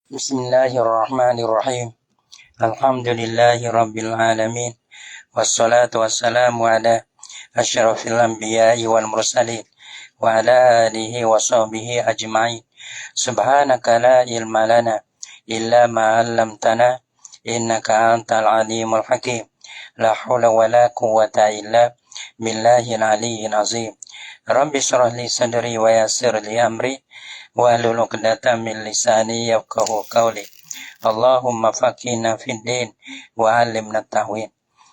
Bismillahirrahmanirrahim. Alhamdulillahi rabbil alamin. Wassalatu wassalamu ala asyrafil anbiya'i wal mursalin wa ala alihi wa sahbihi ajma'in. Subhanaka la ilma lana illa ma 'allamtana innaka antal alimul hakim. La haula wa la quwwata illa billahil aliyyil azim. Rabbi shrah li sadri wa yassir li amri wahlul 'uqdatam min lisani yafqahu qawli. Allahumma faqihna fid din wa 'allimna at-ta'wil.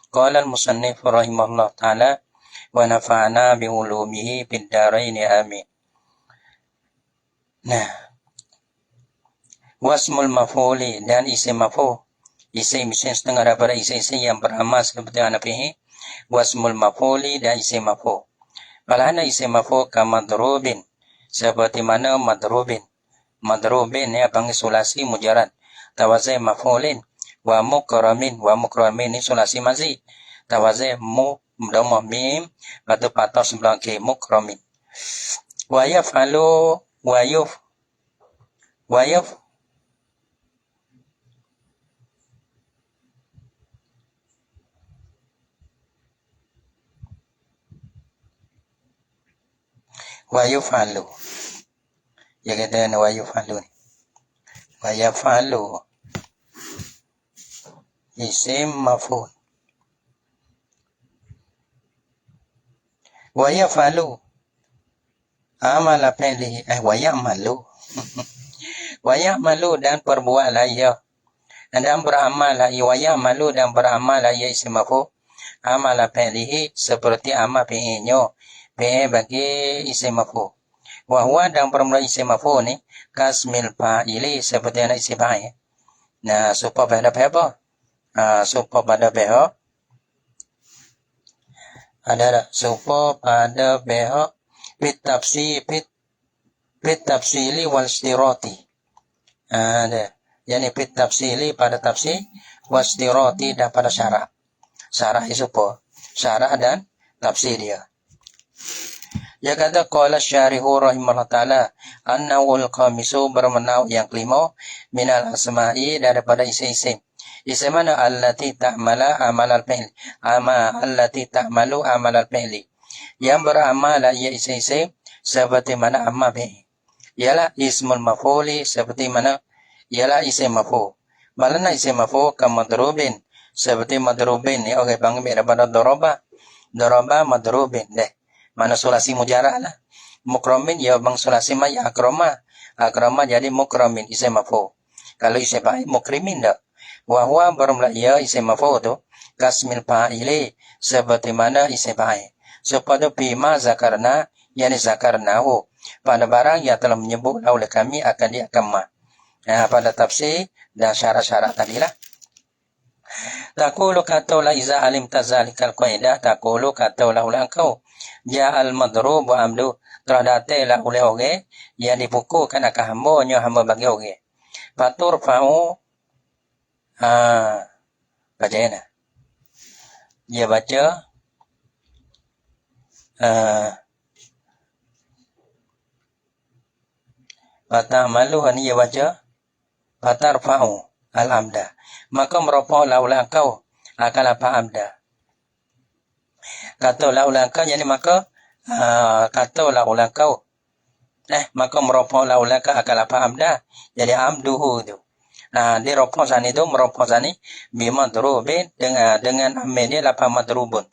Qala al-musannif rahimahullah ta'ala wa nafa'na bi ulumihi fid dharain amin. Nah, wasmul maf'uli dan isim maf'ul. Isim setengah daripada isim yang beramal seperti anafihi. Wasmul maf'uli dan isim maf'ul. Falahana isim maf'ul kamadrubin. Seperti mana madrubin. Madrubin ni panggil sulasi mujarad. Tawazai maf'ulin. Wa mukramin. Wa mukramin ni sulasi mazid. Tawazai domah mim. Lepas patah sebelah ke mukramin. Wa yaf'alu. Wa yuf'alu. Ya kata wa yuf'alu ni. Wa yaf'alu. Isim maf'ul. Wa yaf'alu. Amala fi'lihi. Wa ya'malu. Wa ya'malu dan perbuatlah ia. Dan beramallah ia. Wa ya'malu dan beramallah ia isim maf'ul. Amala fi'lihi seperti amal fi'ilnya. Fi'il bagi isim maf'ul. Wa huwa dan permula isim maf'ul ni kasmil fa'ili seperti anak isim fa'il. Nah, supaya pada apa? Supaya pada pihak ada supaya pada pihak fit tafsili wal istirati. Ada. Yani fit tafsili pada tafsir wal istirati dan pada syarat. Syarat itu supaya syarat dan tafsir dia. Ya kata qala syarihu rahimahullah ta'ala annawul khamisu bermenau yang kelima minal asma'i daripada isim-isim. Isim mana allati ta'mala amalal fi'li. Allati ta'malu amalal fi'li. Yang beramal ia isim-isim seperti mana amal fi'li. Ialah ismul maf'uli seperti mana ialah isim maf'ul. Malana isim maf'ul kamadrubin seperti madrubin ni orang panggil daripada daraba. Daraba madrubin deh. Mana sulasi mujarah lah. Mukramin ya bang sulasi ma ya akrama. Akrama jadi mukramin isim maf'ul. Kalau isim fa'il mukrimin dah. Wa huwa bermula ya isim maf'ul tu kasmil fa'ili seperti mana isim fa'il. Supaya bima zakarna yani zakarnahu pada barang yang telah menyebut oleh kami akan diakamah. Nah, pada tafsir dan syarat-syarat tadilah. Taqulu kataulah iza alim tazalikal qaidah. Taqulu kataulah ulang kau. Ja'al madrub wa amdu. Telah datailah oleh orang yang dipukulkan akan hamba bagi orang. Fatur fa'u. Baca ya nak. Dia baca. Fatamalu ni dia baca. Fatar fa'u. Al-amda. Maka meropoklah ulang kau akan apa amda. Katalah ulang kau, jadi maka katalah ulang kau. Maka meropoklah ulang kau akan apa amda. Jadi amduhu tu. Dia ropok sana itu, meropok sana bima drubin dengan amin dia lapa madrubun.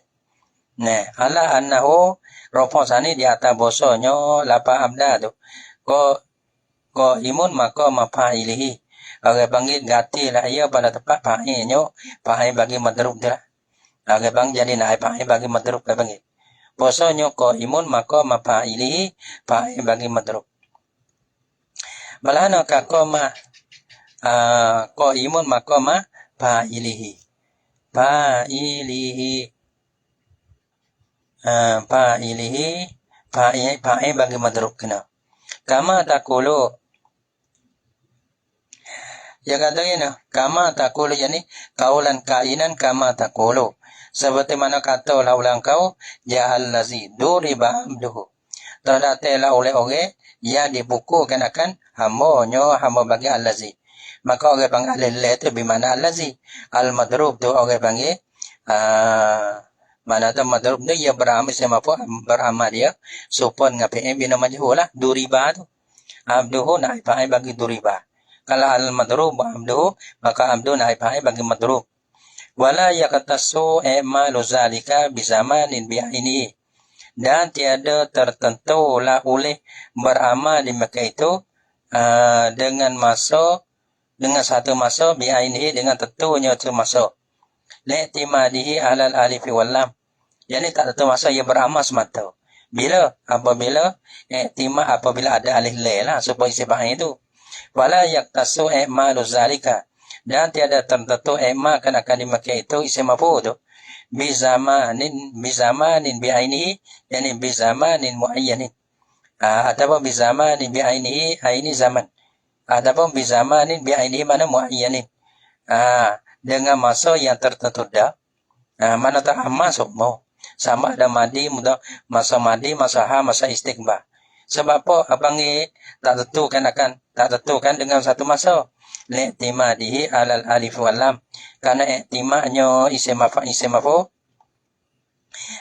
Ala annahu ropok sana di atas bosonyo lapa amda tu. Ko imun maka mafa'ilihi. Orang panggil gati lah ia pada tempat fa'ilnya. Fa'il bagi madrub tu lah. Orang panggil jadi naik fa'il bagi madrub. Orang panggil. Bosonyo ko imun maka mafa'ilihi. Fa'il bagi madrub. Balana kakoma. Ko imun maka mafa'ilihi. Fa'ilihi. Fa'il bagi madrub kena. Kama takulu. Ya katanya kama takulu yani kaulan kainan kama takulu. Seperti mana kata ulang kau jahal lazi duriba amduhu. Terdatailah oleh orang yang dipukulkan akan hamba bagi al-lazi. Maka orang panggil al-illah tu bermakna al-lazi. Al-madrub tu orang panggil mana tu madrub tu ia beramal sama apa beramal dia supon ngapain bina majhul lah duriba tu. Abduhu naib fa'il bagi duriba. Kalau al-madrub abduhu maka abdu naib fa'il bagi madrub. Wala yaqtasu i'malu zalika bi zamanin bi'aini. Dan tiada tertentu lah oleh beramal di Mekah itu dengan satu masa bi'aini dengan tentunya itu masa. Li'timadihi alal alifi wal lam. Yani tak tentu masa ia beramal semata. Bila? Apabila apabila ada alif la lah supaya sebab itu. Wala yaqtasu i'malu zalika. Dan tiada tertentu akan dimakai itu isim maf'ul tu bizamanin bi'ainihi, yani bizamanin muayyanin, ataupun bizamanin bi'ainihi, aini zaman, ataupun bizamanin bi'ainihi mana muayyanin, dengan masa yang tertentu dah. Mana tak masuk mau sama ada madi mudah masa madi, masa ha, masa istiqbal. Sebab apa abang ni tak tentukan dengan satu masa. Li'timadihi alal alif wal lam. Karena i'timadnya isim maf'ul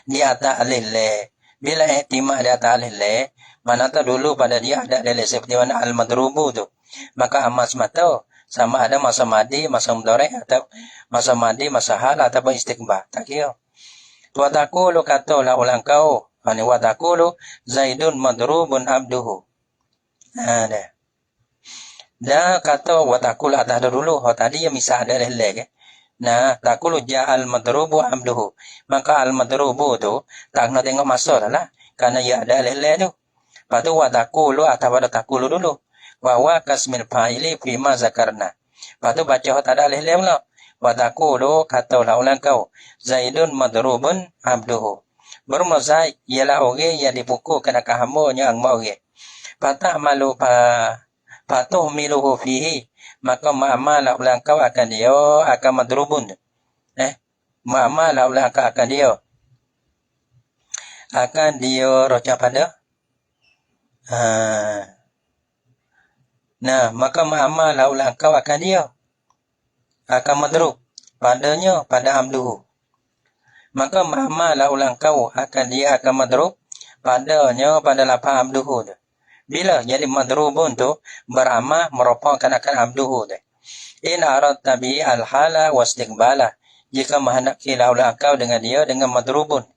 di atas alif la. Bila i'timad di atas alif la, mana tak dulu pada dia ada dalil seperti mana al-madrubu tu. Maka amal semata sama ada masa madi, masa mudhari' atau masa madi, masa hal ataupun istiqbal. Tak kira. Wa taqulu katalah ulang kau. Wa taqulu Zaidun madrubun abduhu. Dah. Dah kata wa taqulu atas dulu. Tadi yang misal ada lelek. Nah, taqulu ja'al madrubu abduhu. Maka al-madrubu tu tak nak tengok masa lah. Kerana ia ada lelek tu. Lepas tu wa taqulu atas pada taqulu dulu. Wa wa kasmil fa'ili fima zakarna. Lepas tu baca tak ada lelek pula. Wa taqulu katalah ulang kau. Zaidun madrubun abduhu. Bermazai ialah orang yang dipukul kena hambanya ang orang. Patah malu patuh miluhu fihi. Maka ma'amalah ulang kau akan dia akan madrubun. Ma'amalah ulang kau akan dia. Akan dia roca pada. Nah, maka ma'amalah ulang kau akan dia. Akan madrub. Padanya pada amduhu. Maka ma'amalah ulang kau akan dia akan madrub. Padanya pada lapang amduhu tu. Bila jadi madrubun tu beramal merupakan akan abduhu tu. In arad tabi al-hala wa istiqbala. Jika mahendak kila ulang kau dengan dia dengan madrubun.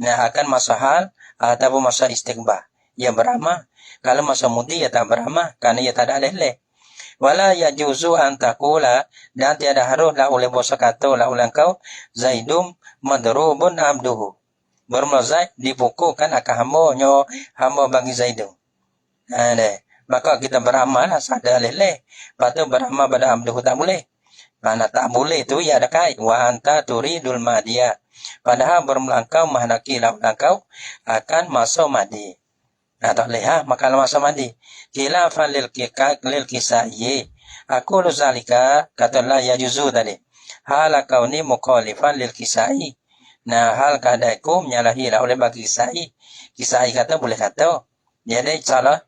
Nah akan masa hal ataupun masa istiqbal. Ia beramal. Kalau masa mudi ia tak beramal kerana ia tak ada leleh. Wala yajuzu an taqula, dan tiada haruslah oleh bosa kata lah ulang kau Zaidum madrubun abduhu. Bermula Zaid dipukulkan akan hamba bagi Zaidum. Maka kita beramal lah sadar leleh. Lepas tu beramal pada abduhu tak boleh. Mana tak boleh tu ia ada kait. Wa anta turidul madiyah. Padahal bermula kau mahendaki lah ulang kau akan masa madi. Tak boleh maka masa madi. Khilafan lil kisai. Aku lu zalika kata la yajuzu tadi. Hal kau ni mukhalifan lil kisai. Nah hal keadaanku menyalahi lah oleh bagi kisai. Kisai kata boleh kata. Jadi salah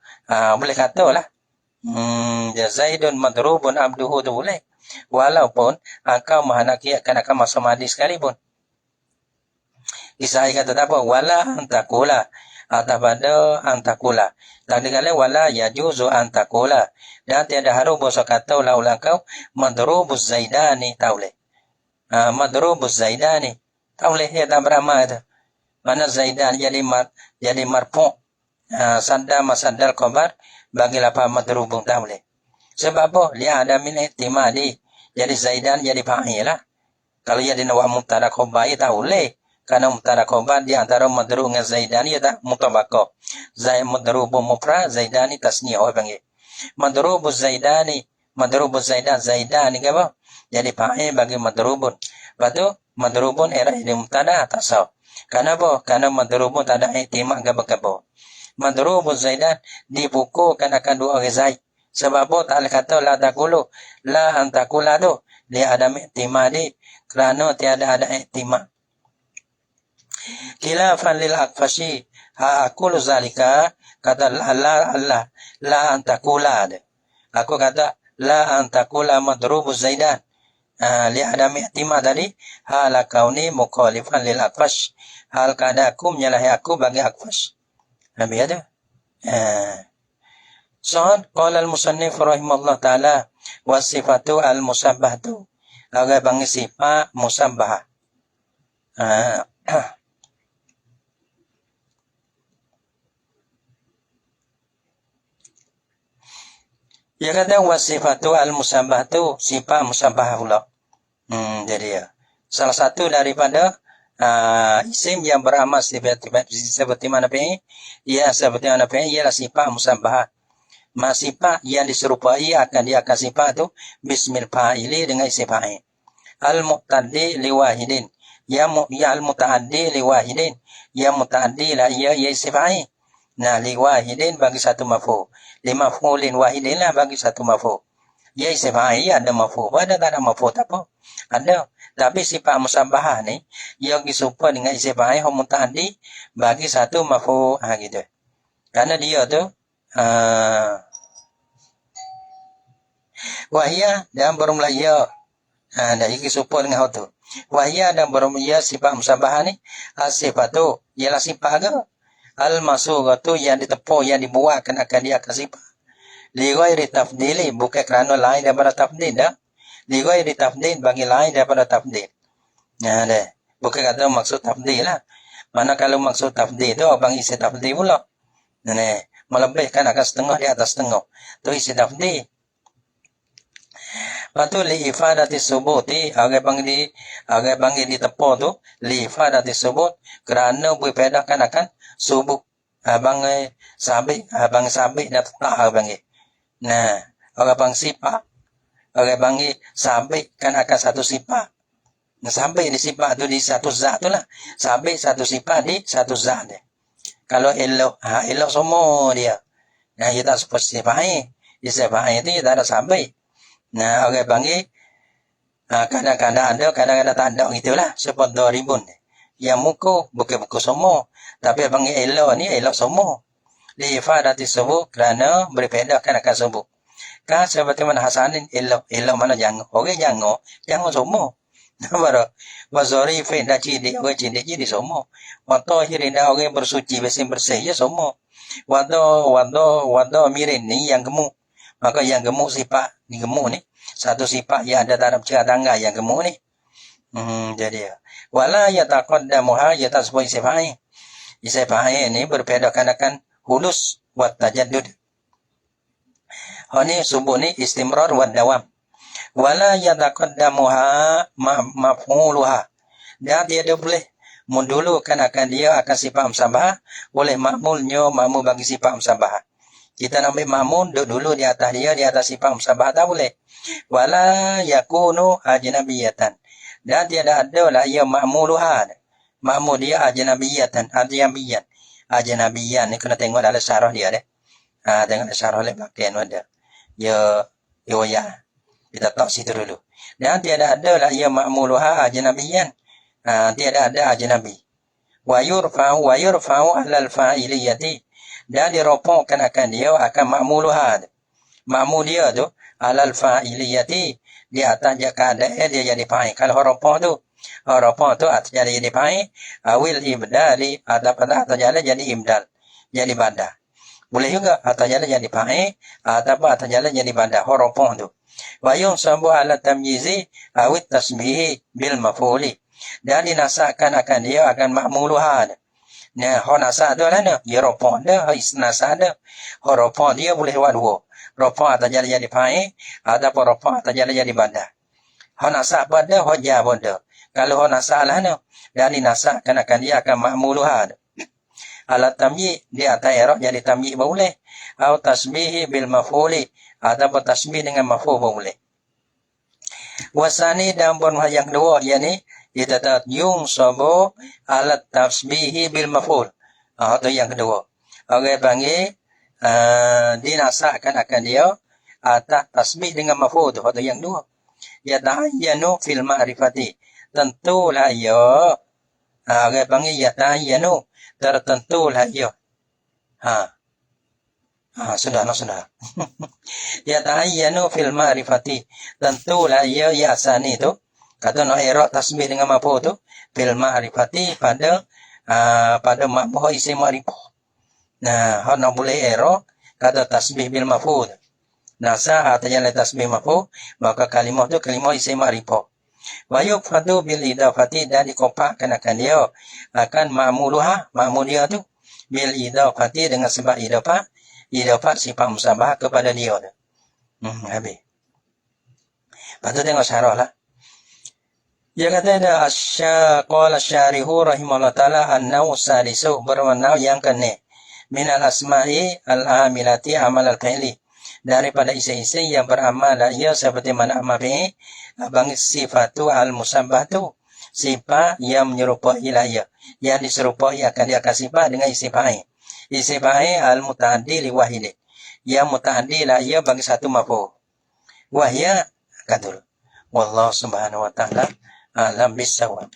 boleh kata lah. Zaidun madrubun abduhu tu boleh. Walaupun engkau mahendaki akan masa madi sekalipun. Kisai kata tak apa. Wala antakula. Atas pada antakula. Tak dikala wala yajuzu antakula. Dan tiada harus bosa kata lah ulang kau. Madrubuz zaidani. Tak boleh. Madrubuz zaidani. Tak boleh. Ia tak beramal itu. Mana zaidan jadi marfu'. Sadar masadar khabar. Bagi lapar madrubung. Tak boleh. Sebab apa? Dia ada min ihtimali. Jadi zaidan jadi fa'il lah. Kalau ia dinawa mubtada khabar. Tak boleh. Karena mubtada khabar di antara madrub dengan zaidani ia tak mutabaqah. Madrubu mufrad, zaidani tasniyah orang panggil. Madrubu zaidani, madrubu zaidani ke apa? Jadi fa'il bagi madrubun. Lepas tu madrubun era ini mubtada tak sah. Kenapa? Karena madrubun tak ada ihtimam gaba-gaba. Madrubu zaidan dipukulkan akan dua orang zaid. Sebab apa tak boleh kata la taqulu, la antakula tu. Dia ada ihtimam di kerana tiada ada ihtimam. Khilafan lil aqfashi. Aku lu zalika kata Allah la antakula. Aku kata la an taqula madrubu Zaidan. Li adami ihtimal tadi hala kauni mukhalifan lil Aqfash. Hal keadaan aku menyalahi aku bagi Aqfash. Nabi ada. Soal qala al-musannif rahimahullah taala wasifatu al-musabbahatu. Agak bang sifat musabbah. Ya kata wasifatu al-musabbahatu sifat musabbah pula. Jadi ya. Salah satu daripada isim yang beramal seperti mana fi'il, ya seperti mana fi'il ialah sifat musabbah. Sifat yang diserupai dia akan sifat tu bismil fa'ili dengan isim fa'il. Al-muqtaddi liwahidin. Ya al-muta'addi liwahidin. Ya muta'addi lah ya isim fa'il. Nah, liwahidin bagi satu maf'ul. Limaf'ulin wahidin lah bagi satu maf'ul. Ya isim fa'il ada maf'ul. Ada tak ada maf'ul tak apa? Ada. Tapi sifat musabbah ni yang disumpah dengan isim fa'il muta'addi bagi satu maf'ul. Gitu. Karena dia tu wahia dan bermula ya. Dan ini support dengan hal tu. Wahia dan bermula sifat musabbah ni sifat tu ialah sifat ke? Al-masugatu yang ditepuk yang dibuatkan akan dia akan sifat. Li ghairi tafdili bukan kerana lain daripada tafdil dah. Li ghairi tafdil bagi lain daripada tafdil. Dah. Bukan kata maksud tafdil lah. Mana kalau maksud tafdil tu abang isi tafdil pula. Nah, melebihkan akan setengah di atas setengah. Tu isi tafdil. Patu li ifadati subuti agak panggil ditepuk tu li ifadati subut kerana berpedakan akan subut abang sabit dan tetap abang. Nah, orang panggil sifat orang panggil sabit kan akan satu sifat. Nah, sabit di sifat tu di satu zat tu lah. Sabit satu sifat di satu zat dia. Kalau elok elok semua dia. Nah, kita seperti sifat itu tak ada sabit. Nah, orang panggil kadang-kadang ada, kadang-kadang tak ada gitulah. Seperti 2000 yang muka bukan muka semua, tapi panggil elok ni elok semua. Li ifadati subuh kerana berpedakan akan subuh. Kan seperti mana Hasanin elok mana jangan. Orang jangan semua. Baru wazori fe dah ciri orang ciri semua. Waktu hirin dah orang bersuci bersih ya semua. Waktu mirin ni yang gemuk. Maka yang gemuk sifat ni gemuk ni satu sifat yang ada dalam cara tangga yang gemuk ni. Jadi wala yataqaddamuha yatasbu sifai. Sifai ni berpedakan akan hulus wa tajaddud. Ini subuh ni istimrar wa dawam. Wala yataqaddamuha maf'uluha. Dan dia boleh mendulukan akan dia akan sifat musabbah oleh ma'mulnya ma'mul bagi sifat musabbah. Kita nak ambil ma'mun dulu di atas dia, di atas sifat musabbah tak boleh. Wala yakunu ajnabiyatan. Dan tiada ada lah ia ma'muluha. Ma'mul dia ajnabiyatan, ajnabiyan. Ajnabiyan ni kena tengok dalam syarah dia deh. Tengok dalam syarah le belakang ada. Ya kita tahu situ dulu. Dan tiada ada lah ia ma'muluha ajnabiyan. Tiada ada ajnabi. Wa yurfa'u 'alal fa'iliyati. Dan diropokkan akan dia akan ma'muluha. Ma'mul dia tu alal fa'iliyati di atas dia keadaan dia jadi fa'il. Kalau huruf tu atas jadi fa'il awil ibdali pada atas jadi ibdal jadi badah. Boleh juga atas jadi fa'il ataupun atas jadi badah huruf tu. Wa yunsabu ala tamyizi awit tasbihi bil maf'uli. Dan dinasakkan akan dia akan ma'muluha. Nah, honasa tu lah ni. Ya ropok dia, isnasa dia. Ropok dia boleh buat dua. Ropok atau jadi fa'il, ataupun ropok atau jadi badah. Honasa pun dia, hojah pun dia. Kalau honasa lah ni, dan dinasakkan akan dia akan ma'muluha. Alat tamyi, dia atas erok jadi tamyi pun boleh. Atau tasbihi bil maf'uli, ataupun tasbih dengan maf'ul pun boleh. Wasani dan pun yang kedua, dia ni, kita tahu yunsabu alat tasbihi bil maf'ul. Itu yang kedua. Orang panggil dinasakkan akan dia atas tasbih dengan maf'ul tu. Itu yang dua. Ya ta'ayyanu fil ma'rifati. Tentulah ya. Orang panggil ya ta'ayyanu. Tertentulah ya. Sudah, sudah. Ya tahayyanu fil ma'rifati. Tentulah ia yasani itu. Kata no ero tasbih dengan mafu itu. Fil ma'rifati pada mafu isi ma'rifah. Nah, hana boleh ero kata tasbih bil mafu. Nah, sah atanya tasbih mafu, maka kalimah itu kalimah isi ma'rifah. Wa yufadu bil idafati dan dikompakkan akan dia akan ma'muluha, ma'mul dia tu bil idafati dengan sebab idafat sifat musabah kepada dia tu. Habis. Lepas tu tengok syarah lah. Dia kata ada qala syarihu rahimahullah ta'ala an-naw salisu bermakna yang kena minal asma'i al-amilati amal al-fi'li daripada isi-isi yang beramal ia seperti mana amal fi'li abang sifatu al-musabbatu sifat yang menyerupai ia yang diserupai akan dia sifat dengan isi fa'il al-muta'addi li wahidi yang muta'addi lah ia bagi satu mafu wahya katul wallahu subhanahu wa ta'ala alam bisawab.